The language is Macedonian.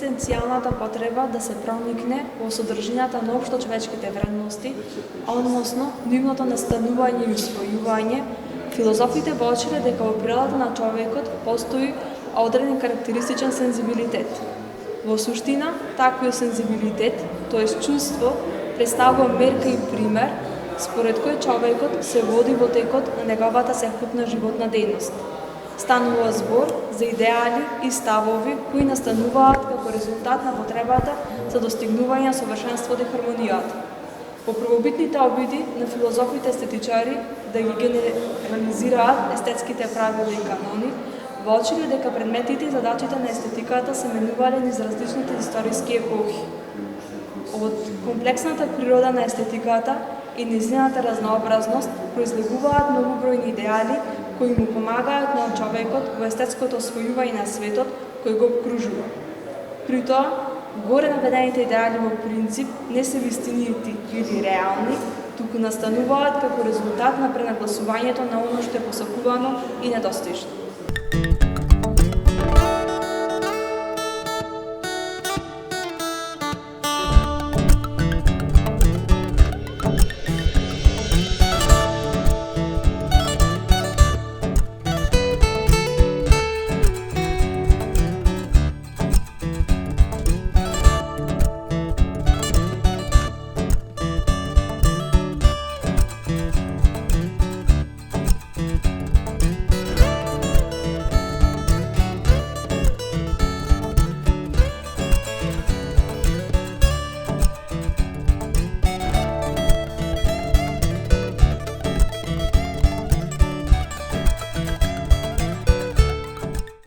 екзистенцијалната потреба да се проникне во содржината на општо човечките вредности, односно нивното настанување и усвојување, филозофите воочиле дека во природата на човекот постои одреден карактеристичен сензибилитет. Во суштина, таквиот сензибилитет, тоест чувство, представува мерка и пример според кој човекот се води во текот на неговата секупна животна дејност. Станува збор за идеали и ставови кои настануваат како резултат на потребата за достигнување на совршенството и хармонијата. По првобитните обиди на филозофите естетичари да ги генерализираат естетските правила и канони, воочиле дека предметите и задачите на естетиката се менувале низ различните историски епохи. Од комплексната природа на естетиката и низината разнообразност произлегуваат многобројни идеали кои му помагаат на човекот во естетското освојување на светот кој го обкружува. При тоа, горе наведените идеали во принцип не се вистинити или реални, туку настануваат како резултат на пренагласувањето на оно што е посакувано и недостижно.